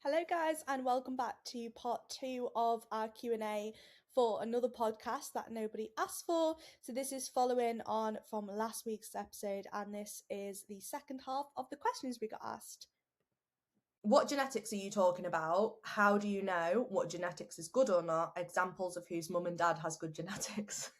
Hello guys and welcome back to part 2 of our Q&A for another podcast that nobody asked for. So this is following on from last week's episode and this is the second half of the questions we got asked. What genetics are you talking about? How do you know what genetics is good or not? Examples of whose mum and dad has good genetics.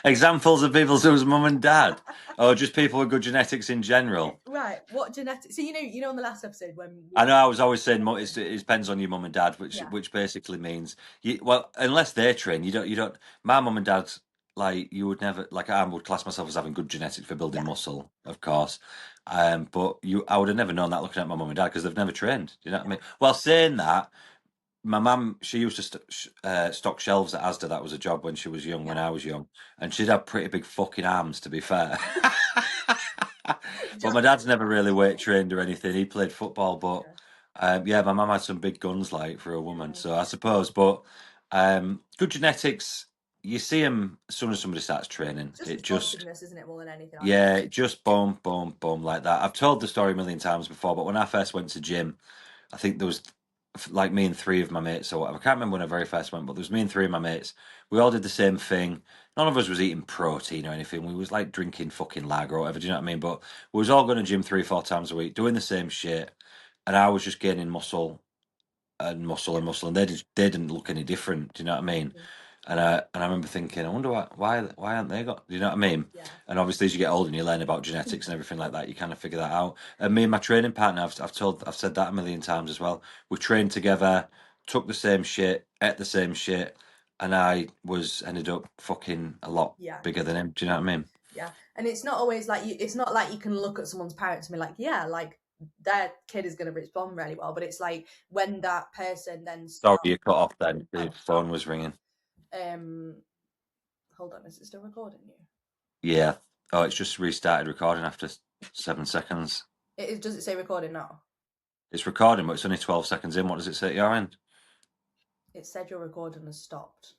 Examples of people whose mum and dad, or just people with good genetics in general. Right. What genetics? So you know, on the last episode when I know I was always saying it depends on your mum and dad, which basically means unless they're trained, you don't. My mum and dad, like you would never, like I would class myself as having good genetics for building muscle, of course. But I would have never known that looking at my mum and dad because they've never trained. Do you know what I mean? Well, saying that, my mum, she used to stock shelves at Asda. That was a job when she was young, when I was young. And she'd have pretty big fucking arms, to be fair. But my dad's never really weight trained or anything. He played football, but my mum had some big guns, like, for a woman. So I suppose, but good genetics, you see them as soon as somebody starts training. Just responsiveness, isn't it, more than anything? Yeah, just boom, boom, boom, like that. I've told the story a million times before, but when I first went to gym, I think there was like me and three of my mates or whatever. I can't remember when I very first went, but there was me and three of my mates. We all did the same thing. None of us was eating protein or anything. We was like drinking fucking lager or whatever. Do you know what I mean? But we was all going to gym 3-4 times a week, doing the same shit. And I was just gaining muscle and muscle and muscle, and they didn't look any different. Do you know what I mean? And I remember thinking, I wonder why aren't they got? Do you know what I mean? Yeah. And obviously, as you get older and you learn about genetics and everything like that, you kind of figure that out. And me and my training partner, I've said that a million times as well. We trained together, took the same shit, ate the same shit, and I ended up fucking a lot bigger than him. Do you know what I mean? Yeah, and it's not always like it's not like you can look at someone's parents and be like, yeah, like their kid is going to respond really well, but it's like when that person then Sorry, you cut off then. The phone was ringing. Hold on, is it still recording you? Yeah. Oh, it's just restarted recording after 7 seconds. Does it say recording now? It's recording, but it's only 12 seconds in. What does it say at your end? It said your recording has stopped.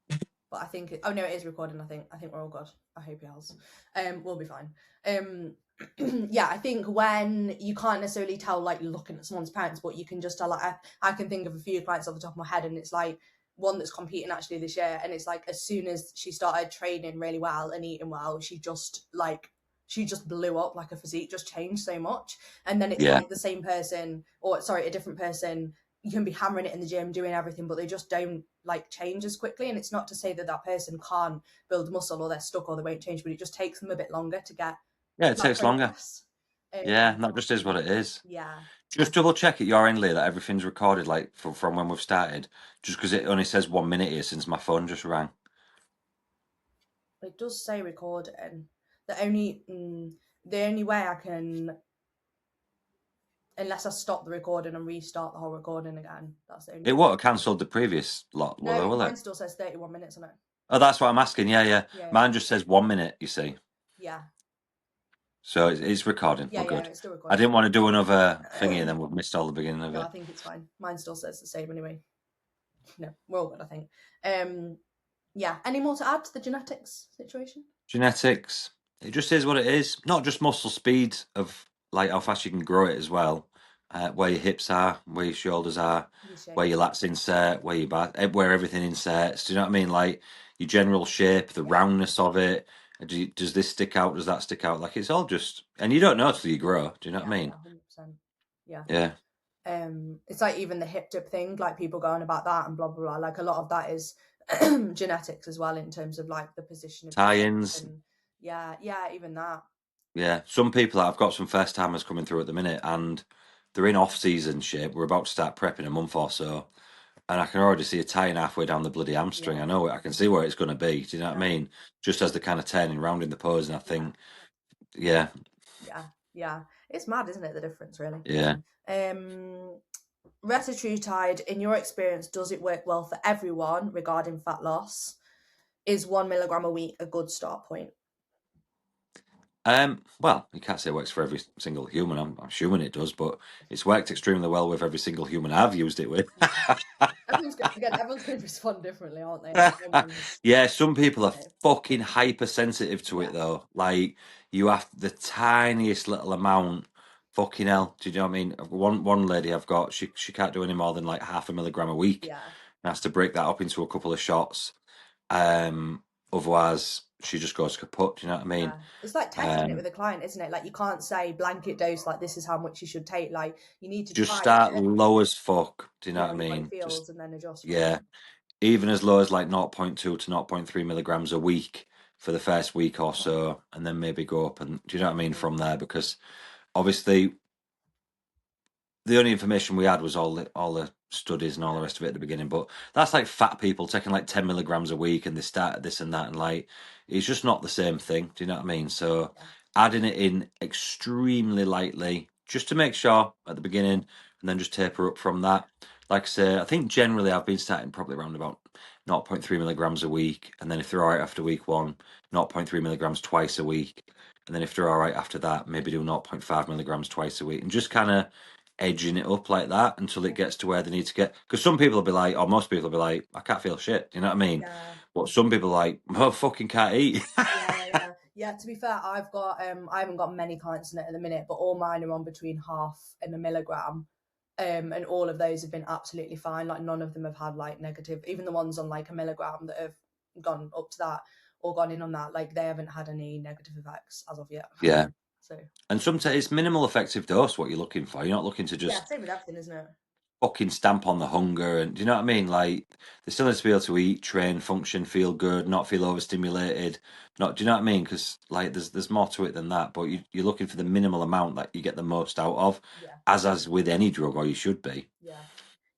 But I think oh no, it is recording. I think we're all good. I hope it has. We'll be fine. Yeah, I think when you can't necessarily tell, like looking at someone's parents, but you can just tell. Like I can think of a few clients off the top of my head, and it's like one that's competing actually this year, and it's like as soon as she started training really well and eating well, she just blew up. Like her physique just changed so much, and then it's like the same person, or sorry, a different person. You can be hammering it in the gym, doing everything, but they just don't like change as quickly. And it's not to say that that person can't build muscle or they're stuck or they won't change, but it just takes them a bit longer to get. Yeah, it takes longer. Yeah, that just is what it is. Yeah. Just double check at your end, Leah, that everything's recorded, like from when we've started. Just because it only says 1 minute here since my phone just rang. It does say recording. The only way I can, unless I stop the recording and restart the whole recording again. That's the only. It won't have cancelled the previous lot, no, will mine it? still says 31 minutes on it. Oh, that's what I'm asking. Yeah. Mine just says 1 minute, you see. Yeah. So it's recording. Yeah, We're good. it's still recording. I didn't want to do another thingy and then we've missed all the beginning of it. I think it's fine. Mine still says the same anyway. No, we're all good, I think. Yeah. Any more to add to the genetics situation? Genetics. It just is what it is. Not just muscle speed of like how fast you can grow it as well. Where your hips are, where your shoulders are, where your lats insert, where your back, where everything inserts. Do you know what I mean? Like your general shape, the roundness of it. Does this stick out? Does that stick out? Like it's all just, and you don't know till you grow. Do you know what I mean? 100%. Yeah. Yeah. It's like even the hip dip thing, like people going about that and blah blah blah. Like a lot of that is genetics as well in terms of like the position of tie-ins. Yeah, even that. Yeah, some people, I've got some first timers coming through at the minute, and they're in off-season shape. We're about to start prepping a month or so, and I can already see a tie-in halfway down the bloody hamstring. I know it. I can see where it's going to be. Do you know what I mean? Just as they're kind of turning round in the pose, and I think, yeah, it's mad, isn't it? The difference, really. Yeah. Retatrutide, in your experience, does it work well for everyone regarding fat loss? Is 1 milligram a week a good start point? Well, you can't say it works for every single human. I'm assuming it does, but it's worked extremely well with every single human I've used it with. Everyone's going to respond differently, aren't they? Yeah, some people are fucking hypersensitive to it though. Like you have the tiniest little amount Fucking hell. Do you know what I mean? One lady I've got, she can't do any more than like 0.5 mg a week. Yeah, And has to break that up into a couple of shots. Otherwise she just goes kaput, do you know what I mean? yeah. It's like testing it Um with a client, isn't it? Like you can't say blanket dose, like this is how much you should take. Like you need to just try start it, low as fuck, do you know what yeah, I your body mean? Just feels, and then adjust from yeah. there. Even as low as like 0.2 to 0.3 milligrams a week for the first week or so, and then maybe go up and do you know what I mean from there? Because obviously the only information we had was all the studies and all the Yeah, rest of it at the beginning. But that's like fat people taking like 10 milligrams a week and they start at this and that, and like it's just not the same thing. Do you know what I mean? So yeah, adding it in extremely lightly just to make sure at the beginning, and then just taper up from that. Like I say, I think generally I've been starting probably around about 0.3 milligrams a week, and then if they're all right after week one, 0.3 milligrams twice a week, and then if they're all right after that, maybe do 0.5 milligrams twice a week, and just kind of edging it up like that until it yeah, gets to where they need to get. Because some people will be like, or most people will be like, I can't feel shit. You know what I mean? yeah. But some people are like, oh, fucking can't eat. Yeah, yeah, yeah. To be fair, I haven't got many clients in it at the minute, but all mine are on between 0.5 and 1 milligram. And all of those have been absolutely fine. Like none of them have had like negative, even the ones on like 1 milligram that have gone up to that or gone in on that, like they haven't had any negative effects as of yet. Yeah. So And sometimes it's minimal effective dose what you're looking for. You're not looking to yeah, just same with everything, isn't it? fucking stamp on the hunger. And do you know what I mean? Like, they still need to be able to eat, train, function, feel good, not feel overstimulated. Not, do you know what I mean? Because like, there's more to it than that. But you're looking for the minimal amount that you get the most out of, Yeah, as with any drug, or you should be. yeah,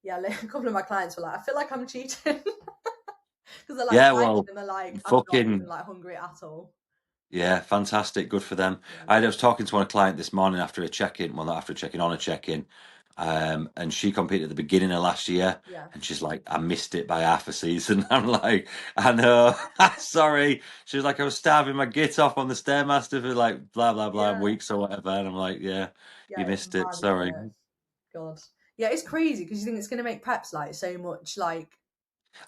yeah. Like, a couple of my clients were like, I feel like I'm cheating because they're like Yeah, biting well, and they're like, I'm not even fucking like hungry at all. yeah, fantastic. Good for them. Yeah, I was talking to one client this morning after a check-in, well, not after a check-in, on a check-in, and she competed at the beginning of last year, yeah, and she's like, I missed it by half a season. I'm like, I know, sorry. She was like, I was starving my git off on the Stairmaster for like blah blah blah yeah, weeks or whatever, and I'm like, yeah, yeah. you It's missed it. mad, isn't Sorry. it? God. Yeah, it's crazy because you think it's going to make preps like so much like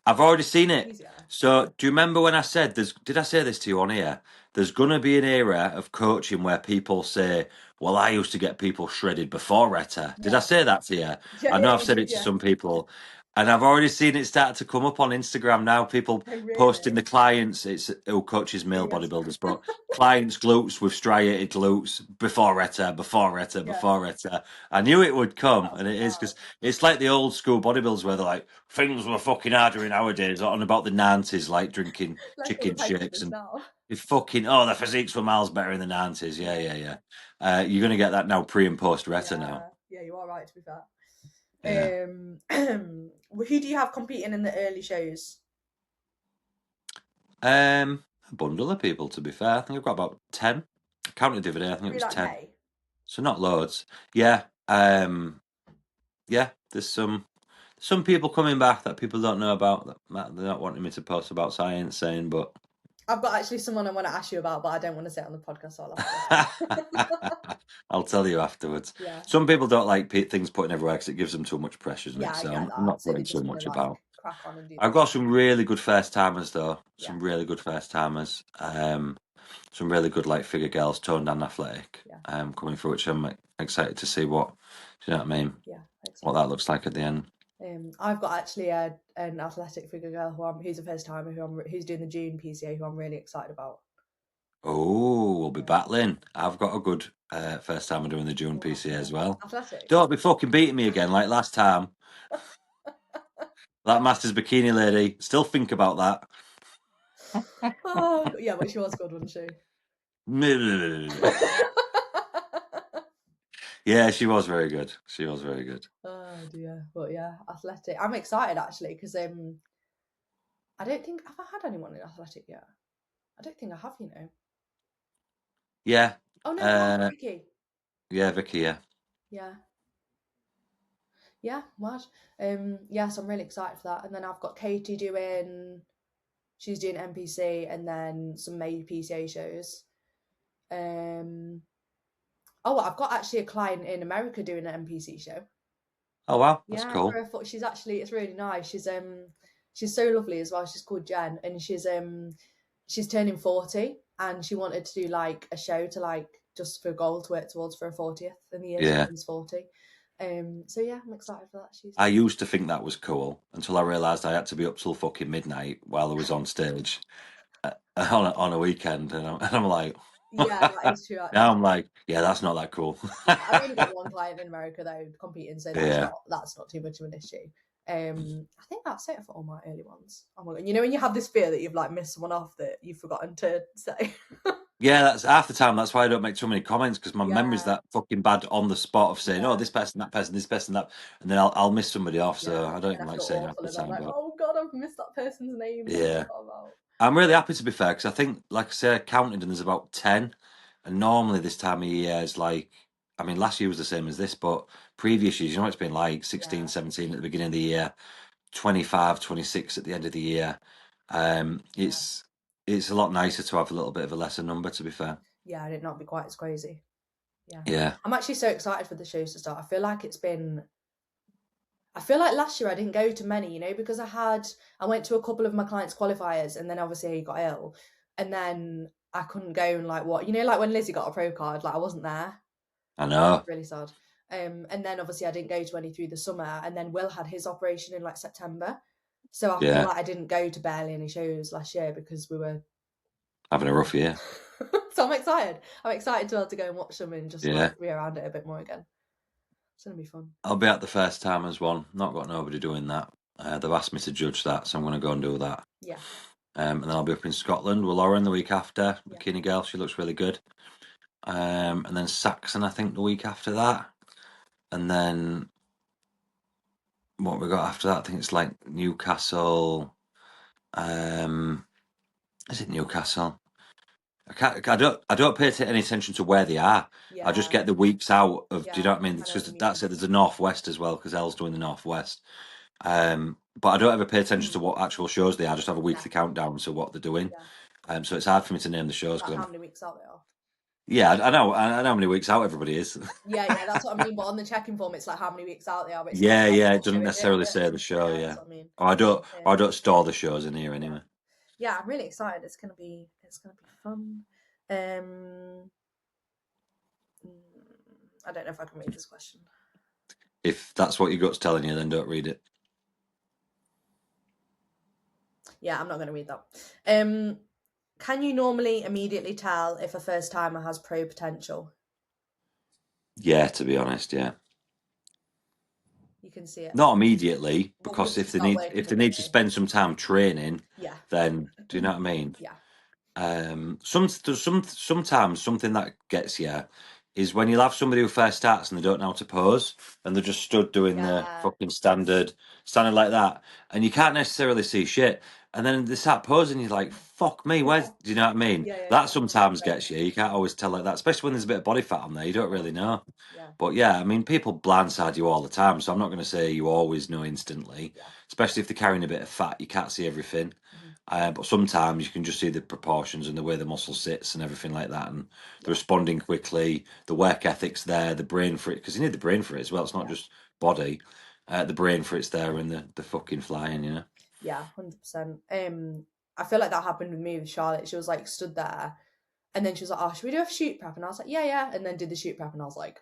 I've already seen it. easier. So, do you remember when I said there's? Did I say this to you on here? There's gonna be an era of coaching where people say, "Well, I used to get people shredded before Reta." Did I Yeah, say that to you? yeah, I yeah. know I've You said did. it to Yeah. some people, and I've already seen it start to come up on Instagram now. People Oh, posting the really? clients. It's who coaches male Videos. bodybuilders, but clients glutes with striated glutes before Reta, before Reta, Yeah, before Reta. I knew it would come, that's and it is mad. because it's like the old school bodybuilders where they're like, things were fucking harder nowadays, on about the 90s, like drinking Like all the chicken shakes painters and now. it's fucking, oh, the physiques were miles better in the 90s. Yeah, Yeah, yeah, yeah. You're going to get that now pre and post Reta now. yeah, yeah. You are right. To be Yeah. fair. Who do you have competing in the early shows? A bundle of people, to be fair. I think I've got about 10. I counted the other day, I think it Probably was like 10. May. So not loads. Yeah. Yeah, there's some people coming back that people don't know about that they're not wanting me to post about science saying, but I've got actually someone I want to ask you about, but I don't want to say it on the podcast, so I'll have to wait. I'll tell you afterwards. Yeah, Some people don't like things putting everywhere because it gives them too much pressure, doesn't yeah, it? I So get I'm that. not So they putting too just want to much like about. crack on and do I've their got thing. some really good first timers though. Yeah, Some really good first timers. Some really good like figure girls, toned and athletic. yeah, Coming through, which I'm excited to see what. Do you know what I mean? yeah. What Excellent. that looks like at the end. I've got actually an athletic figure girl who's a first timer who's doing the June PCA who I'm really excited about. Oh, we'll be Yeah. battling. I've got a good first timer doing the June Oh, PCA as well. athletic. Don't be fucking beating me again like last time. That Masters bikini lady. Still think about that. Oh yeah, but she was good, wasn't she? Yeah, she was very good. She was very good. Oh dear, but yeah, athletic. I'm excited actually because I don't think have I had anyone in athletic yet. I don't think I have. You know. Yeah. Oh no, I have got Uh, Vicky. yeah, Vicky, yeah. Yeah, yeah, mad. Yeah, so I'm really excited for that. And then I've got Katie doing. She's doing NPC and then some May PCA shows. Oh, I've got actually a client in America doing an NPC show. Oh wow, that's Yeah, cool. she's actually it's really nice. She's so lovely as well. She's called Jen and she's turning 40 and she wanted to do like a show to like just for goal to work towards for a 40th in the year she Yeah. turns 40. So yeah, I'm excited for that. She's I used to think that was cool until I realised I had to be up till fucking midnight while I was on stage on a weekend, and I'm like, yeah, that is true now actually. I'm like, yeah, that's not that cool. Yeah, I've only got one client in America though competing, so Yeah, that's not too much of an issue. I think that's it for all my early ones. Oh my god, you know when you have this fear that you've like missed someone off that you've forgotten to say. yeah. That's half the time. That's why I don't make too many comments because my memory's Yeah, that fucking bad on the spot of saying, oh, yeah, this person, that person, this person, that, and then I'll miss somebody off. So yeah. I don't And even I like feel saying half awful, the and I'm time. like, But oh god, I've missed that person's name that I yeah, forgot about. I'm really happy to be fair because I think, like I say, I counted and there's about 10. And normally this time of year is like, I mean, last year was the same as this, but previous years, it's been like 16, Yeah, 17 at the beginning of the year, 25, 26 at the end of the year. Um, yeah, it's it's a lot nicer to have a little bit of a lesser number, to be fair. yeah. It'd not be quite as crazy. Yeah, Yeah, I'm actually so excited for the shows to start. I feel like last year I didn't go to many, because I went to a couple of my clients' qualifiers, and then obviously he got ill, and then I couldn't go and like like when Lizzie got a pro card, like I wasn't there. I know. Really sad. And then obviously I didn't go to any through the summer, and then Will had his operation in like September, so I feel Yeah, like I didn't go to barely any shows last year because we were. having a rough year. So I'm excited. I'm excited to be able to go and watch them and just like Yeah, be around it a bit more again. It's gonna be fun. I'll be at the first time as one. Not got nobody doing that. They've asked me to judge that, so I'm going to go and do that. Yeah, And then I'll be up in Scotland with Lauren the week after. yeah, Bikini Girl, she looks really good. And then Saxon, I think, the week after that. And then what we got after that, I think it's like Newcastle. Is it Newcastle? I don't pay any attention to where they are. I just yeah, get the weeks out of. Do you know yeah. what I mean? I It's know what because you that's mean. it. There's a northwest as well because Elle's doing the northwest. But I don't ever pay attention to what actual shows they are. I just have a Yeah, weekly countdown to what they're doing. yeah. So it's hard for me to name the shows Like because how I'm. many weeks out they are. Yeah, I know how many weeks out everybody is. Yeah, yeah, that's what I mean. But on the checking form, it's like how many weeks out they are, but it's not Yeah, like yeah. It what show doesn't is it, is necessarily it? say the show. Yeah, Yeah, that's what I mean. or I don't. Yeah, Or I don't store the shows in here yeah, anyway. yeah. I'm really excited. It's gonna be fun. Um, I don't know if I can read this question. If that's what your gut's telling you, then don't read it. Yeah, I'm not going to read that. Um, can you normally immediately tell if a first timer has pro potential? Yeah, to be honest, yeah. You can see it. Not immediately, Well, because once you start working if they with them, need to spend some time training, yeah, then do you know what I mean? yeah, Sometimes something that gets you is when you'll have somebody who first starts and they don't know how to pose and they're just stood doing the yeah, fucking standing like that, and you can't necessarily see shit. And then they start posing, you're like, "Fuck me, where's?" Do you know what I mean? yeah, yeah, That yeah, sometimes gets you. You can't always tell like that, especially when there's a bit of body fat on there. You don't yeah, really know. yeah, But yeah, I mean, people blindside you all the time, so I'm not going to say you always know instantly. yeah, Especially if they're carrying a bit of fat, you can't see everything. mhm, But sometimes you can just see the proportions and the way the muscle sits and everything like that, and the yeah, responding quickly, the work ethic's there, the brain for it, because you need the brain for it as well. It's not yeah, just body. The brain for it's there, and the fucking flying, yeah, 100%. I feel like that happened with me with Charlotte. She was like stood there, and then she was like, "Oh, should we do a shoot prep?" And I was like, "Yeah, yeah." And then did the shoot prep, and I was like,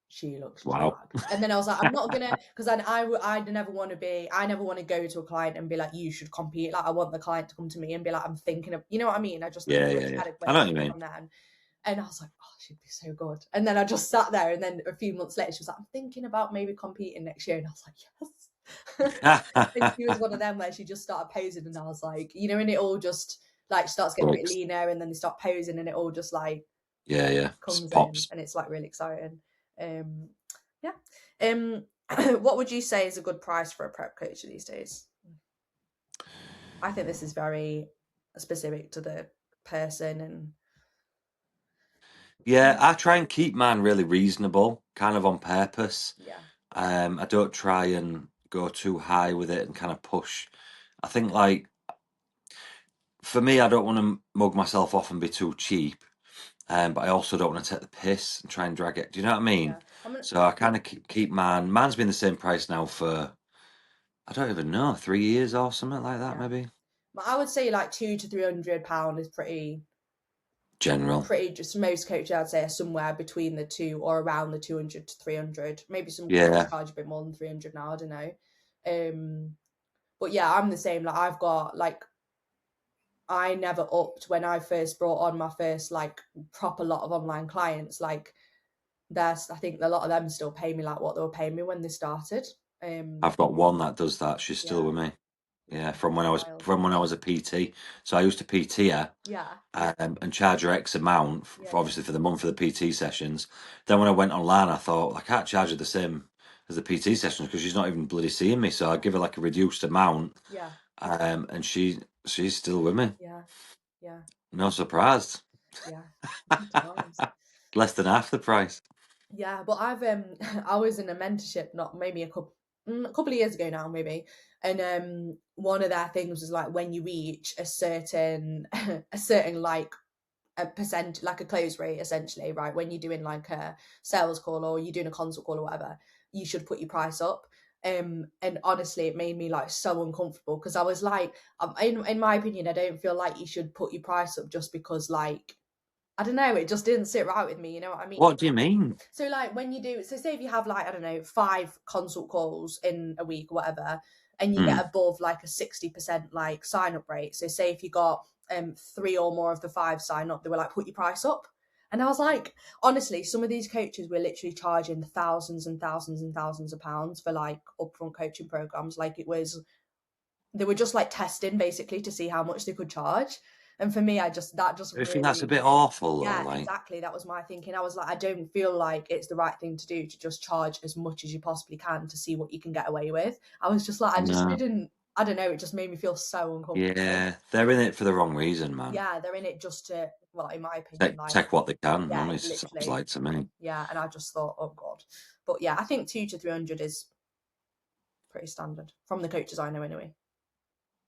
she looks Wow. jacked. And then I was like, I'm not gonna, because then I never want to go to a client and be like, you should compete. Like, I want the client to come to me and be like, I'm thinking of, you know what I mean? I just think Yeah, we're yeah, yeah. kind of I like know what you take it mean. from there. And I was like, oh, she'd be so good. And then I just sat there, and then a few months later, she was like, I'm thinking about maybe competing next year. And I was like, yes. And she was one of them where she just started posing, and I was like, and it all just like starts getting a bit Clicks. leaner, and then they start posing, and it all just like Yeah, yeah. comes in, Pops. and it's like really exciting. Um, yeah. What would you say is a good price for a prep coach these days? I think this is very specific to the person, and Yeah, I try and keep mine really reasonable, kind of on purpose. yeah, I don't try and go too high with it and kind of push. I think like for me, I don't want to mug myself off and be too cheap, but I also don't want to take the piss and try and drag it. Do you know what I yeah. mean? I'm gonna, So I kind of keep mine. Mine's been the same price now for I don't even know 3 years or something like that, yeah. maybe But I would say like £200 to £300 is pretty. general. pretty just most coaches I'd say are somewhere between the two or around the 200 to 300. Maybe some coaches Yeah, charge a bit more than 300 now, I don't know. But yeah, I'm the same. Like I've got like I never upped when I first brought on my first like proper lot of online clients. Like there's I think a lot of them still pay me like what they were paying me when they started. I've got one that does that. She's still Yeah, with me. yeah, Yeah, it's wild. from when I was a PT. So I used to PT her Yeah, and charge her X amount, yeah, for, obviously for the month for the PT sessions. Then when I went online, I thought, well, I can't charge her the same as the PT sessions because she's not even bloody seeing me. So I give her like a reduced amount, yeah, and she's still with me. yeah, yeah, No surprise, yeah. Times. less than half the price. Yeah, but I've I was in a mentorship not maybe a couple of years ago now maybe, and one of their things was like when you reach a certain a certain like a percent like a close rate essentially, right? When you're doing like a sales call or you're doing a consult call or whatever, you should put your price up. And honestly, it made me like so uncomfortable because I was like, in my opinion, I don't feel like you should put your price up just because like I don't know, it just didn't sit right with me. You know what I mean? What do you mean? So like when you do, so say if you have like I don't know 5 consult calls in a week or whatever, and you Hmm. get above like a 60% like sign up rate. So say if you got 3 or more of the 5 sign up, they were like put your price up, and I was like, honestly, some of these coaches were literally charging thousands and thousands and thousands of pounds for like upfront coaching programs. Like it was they were just like testing basically to see how much they could charge. And for me, that just I think that's a really bit awful though. yeah, Like, exactly. That was my thinking. I was like, I don't feel like it's the right thing to do to just charge as much as you possibly can to see what you can get away with. I was just like, I just no, didn't, I don't know, it just made me feel so uncomfortable. yeah, they're in it for the wrong reason, man. Yeah, they're in it just to, well, in my opinion, like, Take what they can. yeah, Honest, sounds literally. like to me. Yeah. And I just thought, oh God. But yeah, I think 2 to 300 is pretty standard from the coaches I know anyway.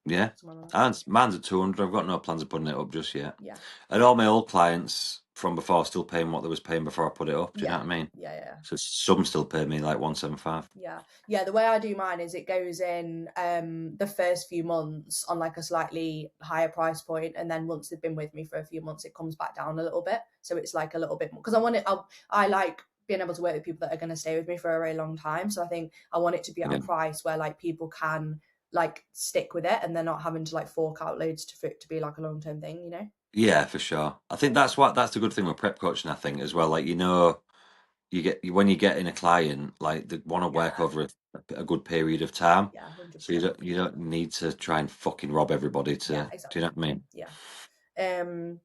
Yeah. Somewhere like that. And mine's at 200. I've got no plans of putting it up just yet. Yeah. And all my old clients from before are still paying what they was paying before I put it up. Do you know Yeah. what I mean? Yeah. Yeah. So some still pay me like 175. Yeah. Yeah, the way I do mine is it goes in the first few months on like a slightly higher price point, and then once they've been with me for a few months it comes back down a little bit. So it's like a little bit more because I like being able to work with people that are going to stay with me for a very long time. So I think I want it to be at a Yeah. price where like people can like stick with it and they're not having to like fork out loads for it to be like a long-term thing, you know? Yeah, for sure. I think that's the good thing with prep coaching, I think, as well. Like, you get when you get in a client, like they want to work Yeah. over a good period of time. Yeah, So 100%. you don't need to try and fucking rob everybody Yeah, to, do you exactly. know what I mean? Yeah. Um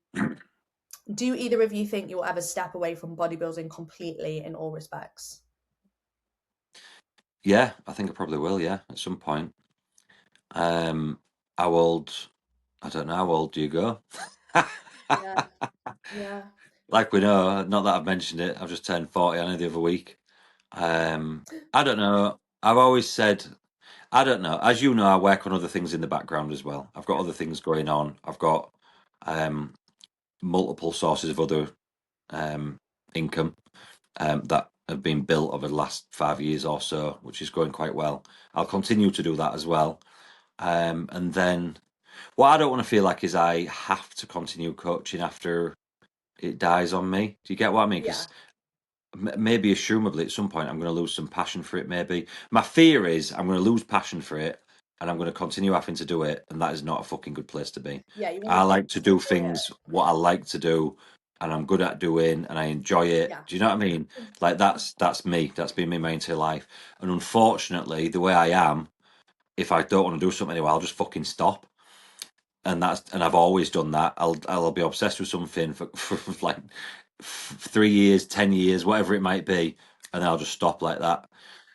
Do either of you think you'll ever step away from bodybuilding completely in all respects? Yeah, I think I probably will, yeah, at some point. Um, how old? I don't know. How old do you go? Yeah, yeah, Like we know, not that I've mentioned it. I've just turned 40 on it the other week. I don't know. I've always said, I don't know. As you know, I work on other things in the background as well. I've got yeah, other things going on. I've got um, multiple sources of other income that have been built over the last 5 years or so, which is going quite well. I'll continue to do that as well. And then what I don't want to feel like is I have to continue coaching after it dies on me. Do you get what I mean? yeah, Because maybe assumably at some point I'm going to lose some passion for it. Maybe my fear is I'm going to lose passion for it, and I'm going to continue having to do it, and that is not a fucking good place to be. yeah. You want I to like to do enjoy it. things what I like to do, and I'm good at doing, and I enjoy it. Yeah, Do you know what I mean? Like 100%. that's me. That's been me my entire life. And unfortunately, the way I am, if I don't want to do something anymore, I'll just fucking stop. And I've always done that. I'll be obsessed with something for like 3 years, 10 years, whatever it might be, and then I'll just stop like that.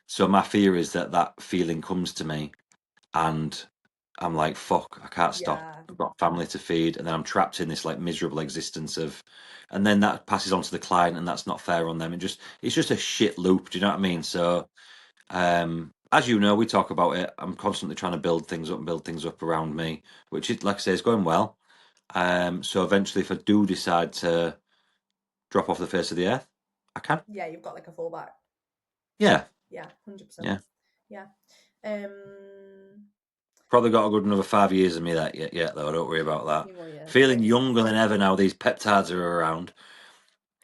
So my fear is that that feeling comes to me, and I'm like, fuck, I can't stop. Yeah, I've got a family to feed, and then I'm trapped in this like miserable existence of, and then that passes on to the client, and that's not fair on them. It's just a shit loop. Do you know what I mean? So, as you know, we talk about it. I'm constantly trying to build things up and build things up around me, which is, like I say, is going well. So eventually, if I do decide to drop off the face of the earth, I can. yeah. You've got like a fallback. Yeah, Yeah, 100%. yeah. Yeah. Um. Probably got a good another 5 years of me that yet though. Don't worry about that. Few more years. Feeling younger than ever now. These peptides are around.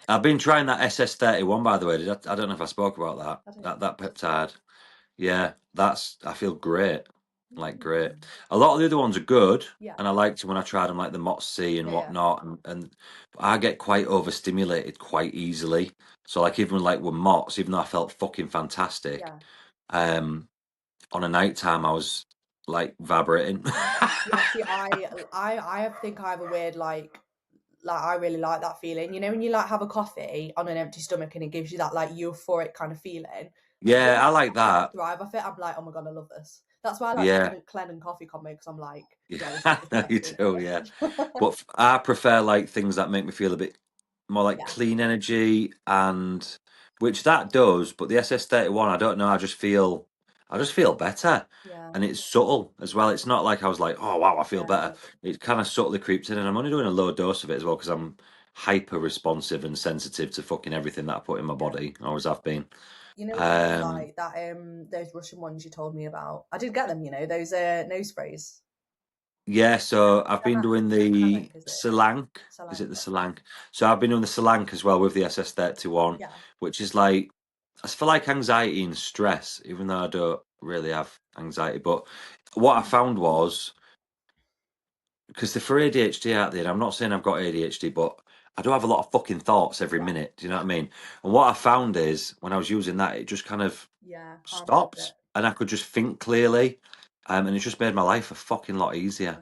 I've been trying that SS31, by the way. I don't know if I spoke about that. I don't That think so. peptide. Yeah, I feel great. Like great. Mm. A lot of the other ones are good, Yeah. and I liked when I tried them, like the Motsy and Yeah, yeah. whatnot. And I get quite overstimulated quite easily. So like even like with Mott's, even though I felt fucking fantastic, Yeah. on a night time I was like vibrating. Yeah, see, I think I have a weird like I really like that feeling. You know, when you like have a coffee on an empty stomach and it gives you that like euphoric kind of feeling. Yeah, I like I that. thrive off it. I'm like, oh my god, I love this. That's why I like Yeah. Clen and coffee combo because I'm like, Yeah, yeah, this I is the know best you feeling do, yeah. ever. But I prefer like things that make me feel a bit more like Yeah, clean energy, and which that does, but the SS31, I don't know, I just feel better. yeah, And it's subtle as well. It's not like I was like, oh wow, I feel yeah, better. It kind of subtly creeps in, and I'm only doing a low dose of it as well because I'm hyper responsive and sensitive to fucking everything that I put in my yeah. body. I always have been. You know what else I Um, like that those Russian ones you told me about. I did get them. You know those nose sprays. Yeah, so I've been doing the Selank, is it? Solank. Is Selank. it the Solank? So I've been doing the Solank as well with the SS31, Yeah. which is like, it's for like anxiety and stress, even though I don't really have anxiety. But what I found was, because they're for ADHD out there, and I'm not saying I've got ADHD, but I do have a lot of fucking thoughts every Yeah. minute. Do you know what I mean? And what I found is when I was using that, it just kind of Yeah. Calms you a bit. stopped and I could just think clearly. And it just made my life a fucking lot easier.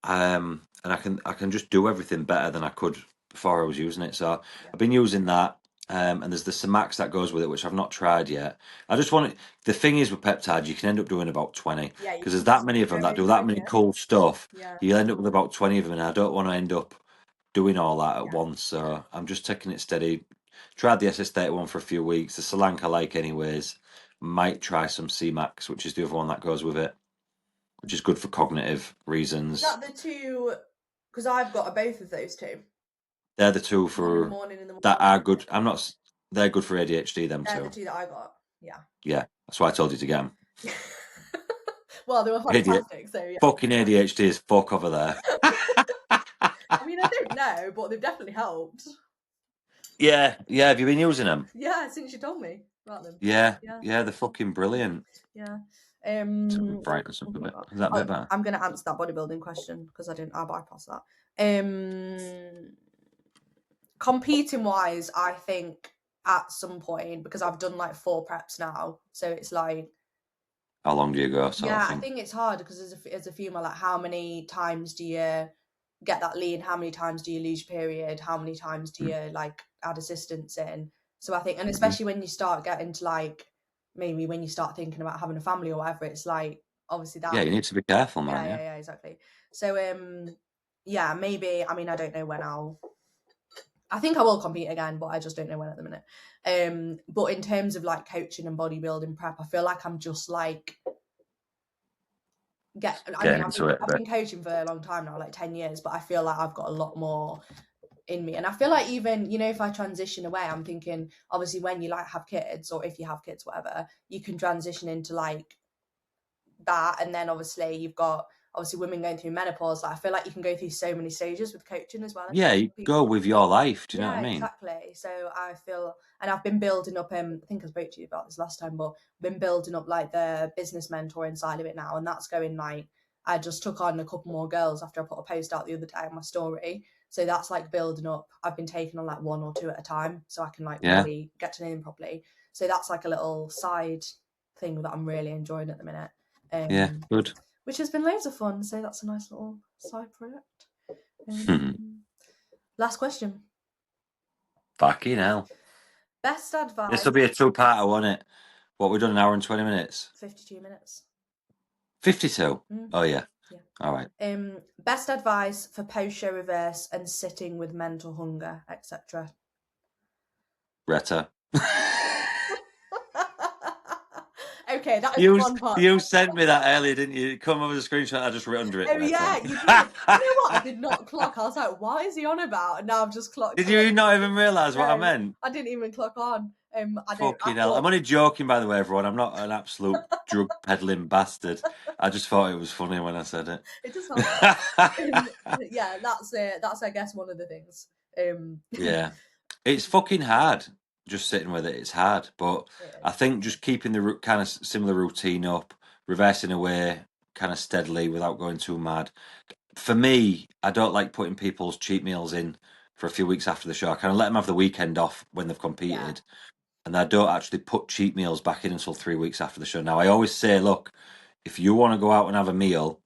Yeah. And I can just do everything better than I could before I was using it. So Yeah. I've been using that, and there's the Samax that goes with it, which I've not tried yet. I just want it. The thing is with peptides, you can end up doing about 20 Yeah. You because there's can that just many of them go that do in, that won't many you? cool stuff. Yeah. You end up with about 20 of them, and I don't want to end up doing all that at Yeah. once. So I'm just taking it steady. Tried the SS31 for a few weeks. The Solank I like anyways. Might try some C-Max, which is the other one that goes with it, which is good for cognitive Is reasons. that the two? Because I've got both of those two. They're the two One in the for morning and the that morning. are good. I'm not. They're good for ADHD. Them They're the two. two that I got. Yeah. Yeah, that's why I told you to get them. Well, they were Idiot. fantastic. So yeah. Fucking ADHD is fuck over there. I mean, I don't know, but they've definitely helped. Yeah, yeah. Have you been using them? Yeah, since you told me about them. Yeah, Yeah. yeah. They're fucking brilliant. Yeah. Brightness up a Oh my bit. God. Is that a bit better? I'm gonna answer that bodybuilding question because I bypassed that. Competing wise, I think at some point, because I've done like 4 preps now, so it's like, How long do you go? Sort of yeah, I thing. think it's hard because as a female, like how many times do you get that lean? How many times do you lose your period? How many times do you like add assistance in? So I think, and especially when you start getting to like maybe when you start thinking about having a family or whatever, it's like obviously that. Yeah, you need to be careful, man. Yeah, Yeah. exactly. So yeah, maybe. I mean, I don't know when I think I will compete again, but I just don't know when at the minute. But in terms of like coaching and bodybuilding prep, I feel like I'm just like I mean, Getting into it a I've bit. been coaching for a long time now, like 10 years, but I feel like I've got a lot more in me. And I feel like even, you know, if I transition away, I'm thinking obviously when you like have kids or if you have kids, whatever, you can transition into like that. And then obviously you've got obviously women going through menopause. Like I feel like you can go through so many stages with coaching as well. Yeah, you go with your life. Do you know what I Yeah, mean? exactly. So I feel, and I've been building up. I think I spoke to you about this last time, but been building up like the business mentoring side of it now, and that's going like I just took on a couple more girls after I put a post out the other day on my story. So that's like building up. I've been taking on like 1 or 2 at a time, so I can like Yeah. really get to know them properly. So that's like a little side thing that I'm really enjoying at the minute. Yeah. Good. Which has been loads of fun. So that's a nice little side project. Last question. Fucking hell. Best advice. This will be a 2-parter, won't it? What, we've done an hour and 20 minutes? 52 minutes. 52? Oh, yeah. Yeah. All right. Best advice for post-show reverse and sitting with mental hunger, etc. Retta. Okay, that is the one part. You sent me that earlier, didn't you? Come over the screenshot. I just wrote under it. Oh Retta. yeah, you did. You know what? I did not clock. I was like, why is he on about? And now I've just clocked. Did you not even realise what I No, meant? I didn't even clock on. Fucking I hell. I'm thought only joking, by the way, everyone. I'm not an absolute drug peddling bastard. I just thought it was funny when I said it. it does sound funny. Yeah, that's I guess one of the things. Yeah. It's fucking hard just sitting with it. It's hard. But It I is. think just keeping the kind of similar routine up, reversing away kind of steadily without going too mad. For me, I don't like putting people's cheat meals in for a few weeks after the show. I kind of let them have the weekend off when they've Yeah, competed, and I don't actually put cheat meals back in until 3 weeks after the show. Now, I always say, look, if you want to go out and have a meal,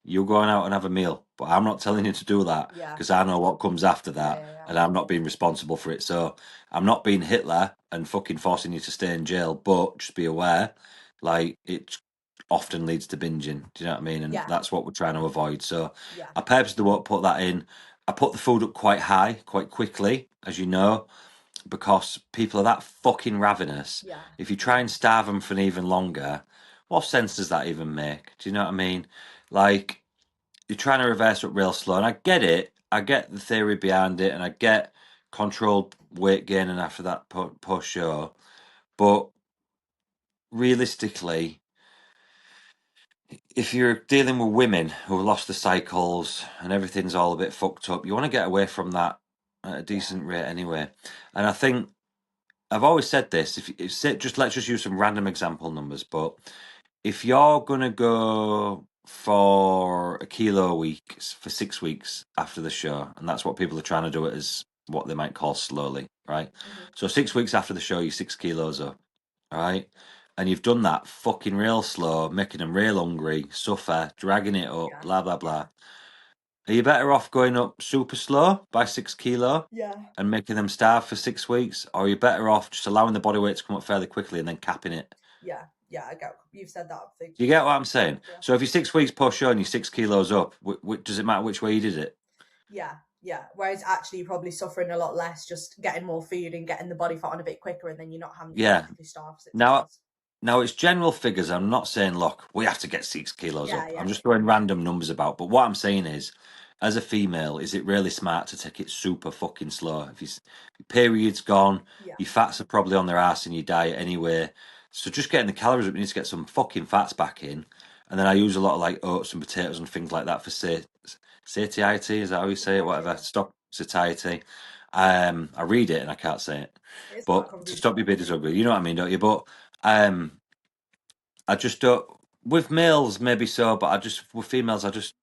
you go out and have a meal, but I'm not telling you to do that yeah, because I know what comes after yeah, that, yeah, yeah. and I'm not being responsible for it. So I'm not being Hitler and fucking forcing you to stay in jail, but just be aware, like it often leads to binging. Do you know what I mean? And Yeah, that's what we're trying to avoid. So yeah, I purposely won't put that in. I put the food up quite high, quite quickly, as you know, because people are that fucking ravenous. yeah, If you try and starve them for even longer, what sense does that even make? Do you know what I mean? Like, you're trying to reverse it real slow, and I get it. I get the theory behind it, and I get controlled weight gain and after that post show. But realistically, if you're dealing with women who have lost the cycles and everything's all a bit fucked up, you want to get away from that at a yeah, decent rate anyway. And I think I've always said this. If say, just let's just use some random example numbers, but if you're gonna go for a kilo a week for 6 weeks after the show, and that's what people are trying to do it as what they might call slowly, right? hmm, So 6 weeks after the show, you're 6 kilos up, all right? And you've done that fucking real slow, making them real hungry, suffer, dragging it up, yeah, blah blah yeah, blah. Are you better off going up super slow by 6 kilo yeah, and making them starve for 6 weeks, or are you better off just allowing the body weight to come up fairly quickly and then capping it? yeah, yeah. I get you've said that. I think Do you get what I'm saying? yeah, So if you're 6 weeks post show and you're 6 kilos up, does it matter which way you did it? yeah, yeah. Whereas actually, you're probably suffering a lot less, just getting more food and getting the body fat on a bit quicker, and then you're not having to Yeah. practically starve 6 days. Now it's general figures. I'm not saying, look, we have to get 6 kilos Yeah, up. I'm yeah, just throwing random numbers about. But what I'm saying is, as a female, is it really smart to take it super fucking slow? If your period's gone, yeah, your fats are probably on their ass in your diet anyway. So just getting the calories up, you need to get some fucking fats back in. And then I use a lot of like oats and potatoes and things like that for satiety. Is that how you say it? satiety. Whatever. Yeah, Stop satiety. I read it and I can't say it. it's quite But to stop confusing. your bit ugly, you know what I mean, don't you? But um, I just don't. With males, maybe so, but I just with females, I just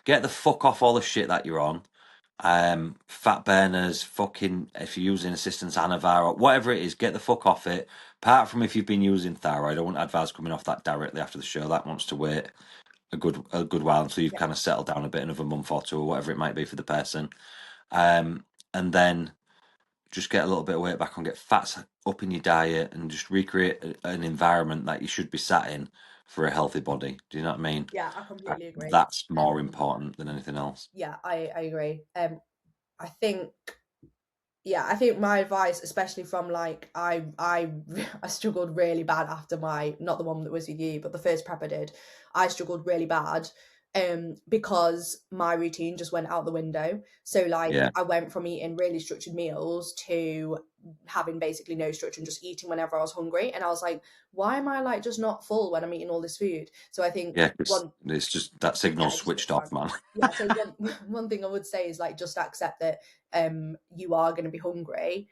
get the fuck off all the shit that you're on. Fat burners, fucking. If you're using assistance Anavar or whatever it is, get the fuck off it. Apart from if you've been using thyroid, I wouldn't advise coming off that directly after the show. That wants to wait a good while until you've Yeah, kind of settled down a bit, another month or two or whatever it might be for the person. And then just get a little bit of weight back on, get fats up in your diet, and just recreate an environment that you should be sat in for a healthy body. Do you know what I mean? yeah. I completely agree. That's more important than anything else. Yeah, I agree. I think yeah, I think my advice, especially from like I struggled really bad after my not the one that was with you, but the first prep I did, I struggled really bad because my routine just went out the window. So like Yeah, I went from eating really structured meals to having basically no structure and just eating whenever I was hungry. And I was like, why am I like just not full when I'm eating all this food? So I think yeah, because one it's just that signal yeah, it just switched gets fun. off, man. Yeah, so one one thing I would say is like just accept that you are going to be hungry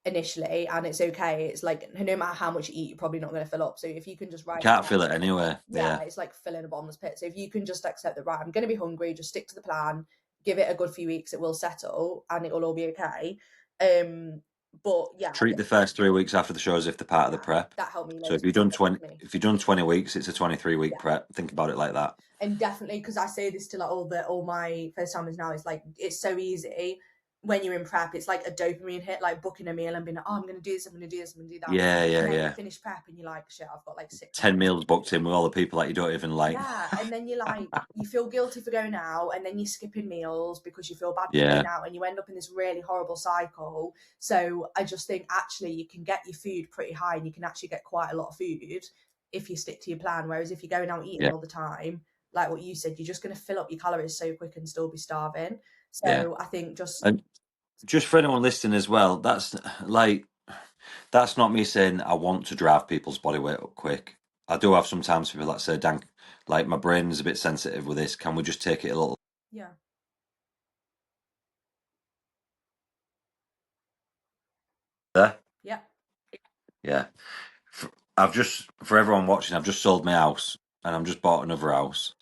initially and it's okay. It's like no matter how much you eat, you're probably not going to fill up. So if you can just You write it can't feel down, it anyway. yeah, Yeah, it's like filling a bottomless pit. So if you can just accept that, right, I'm going to be hungry, just stick to the plan, give it a good few weeks, it will settle and it will all be okay. Um, but yeah, treat the first 3 weeks after the show as if they're part of the yeah, prep. that helped me So loads if you've done because it 20, took me. if you've done 20 weeks, it's a 23 week Yeah, prep. Think about it like that. and definitely because I say this to like all my first timers now, it's like it's so easy when you're in prep. It's like a dopamine hit, like booking a meal and being like, oh, I'm gonna do this, I'm gonna do this, I'm gonna do that, Yeah, and yeah, then you yeah. finish prep and you're like, shit, I've got like 6 meals 10 meals to do. booked in with all the people that you don't even like. Yeah, and then you're like, you feel guilty for going out, and then you're skipping meals because you feel bad for Yeah, going out, and you end up in this really horrible cycle. So I just think actually you can get your food pretty high, and you can actually get quite a lot of food if you stick to your plan. Whereas if you're going out eating yeah, all the time, like what you said, you're just going to fill up your calories so quick and still be starving. yeah. So I think just And just for anyone listening as well, that's like That's not me saying I want to drive people's body weight up quick. I do have sometimes people that say, Dan, like my brain's a bit sensitive with this. Can we just take it a little Yeah. there? Yeah. Yeah. I've just, for everyone watching, I've just sold my house and I'm just bought another house.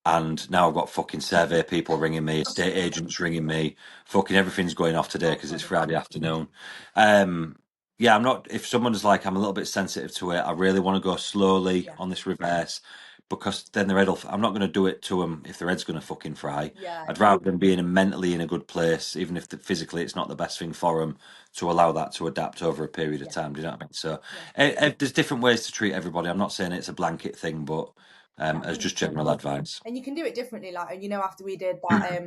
And now I've got fucking survey people ringing me, estate agents ringing me, fucking everything's going off today Oh, because it's funny. Friday afternoon. Um, yeah, I'm not. If someone's like, I'm a little bit sensitive to it, I really want to go slowly Yeah. on this reverse because then their head'll. I'm not going to do it to them if their head's going to fucking fry. Yeah. I'd rather them being mentally in a good place, even if physically it's not the best thing for them, to allow that to adapt over a period of Yeah. time. Do you know what I mean? So Yeah. there's different ways to treat everybody. I'm not saying it's a blanket thing, but Yeah. as just general advice. And you can do it differently. Like, and after we did that,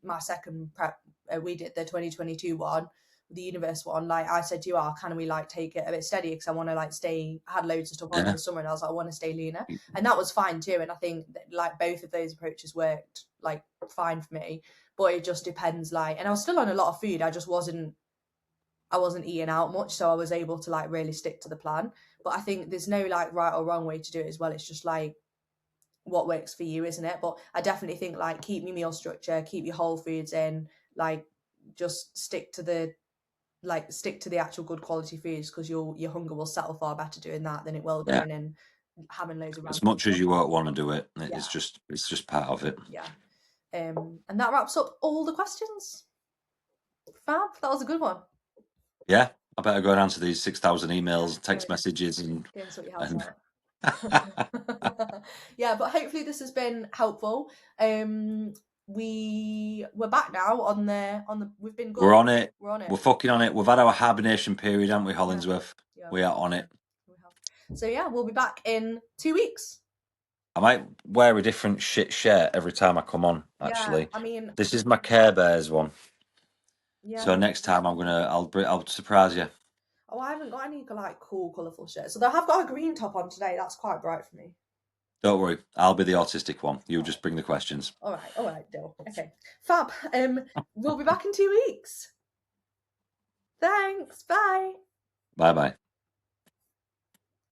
my second prep, we did the 2022 one, the universe one. Like I said to you, can we like take it a bit steady because I want to like stay. I had loads of stuff on in Yeah. the summer, and I was like, I want to stay leaner, and that was fine too. And I think that, like both of those approaches worked like fine for me, but it just depends. Like, and I was still on a lot of food. I wasn't eating out much, so I was able to like really stick to the plan. But I think there's no like right or wrong way to do it as well. It's just like what works for you, isn't it? But I definitely think like keep your meal structure, keep your whole foods in, like just stick to the actual good quality foods because your hunger will settle far better doing that than it will Yeah. going and having loads of As random much as stuff. you won't want to do it, Yeah, it's just part of it. yeah. And that wraps up all the questions. Fab, that was a good one. Yeah. I better go and answer these 6,000 Yeah, emails, go text messages go and sort your house and out. Yeah, but hopefully this has been helpful. We're back now on the we've been good. we're on it. We're on it. We're fucking on it. We've had our hibernation period, haven't we, Yeah, Hollingsworth? yeah, We are on it. we have. So yeah, we'll be back in 2 weeks. I might wear a different shit shirt every time I come on, Yeah, actually. I mean, This is my Care Bears one. yeah. So next time I'll surprise you. Oh, I haven't got any like cool, colourful shirts. So I have got a green top on today. That's quite bright for me. Don't worry, I'll be the autistic one. You All just right, bring the questions. all right, Dill. Okay, fab. We'll be back in 2 weeks. Thanks. Bye. Bye bye.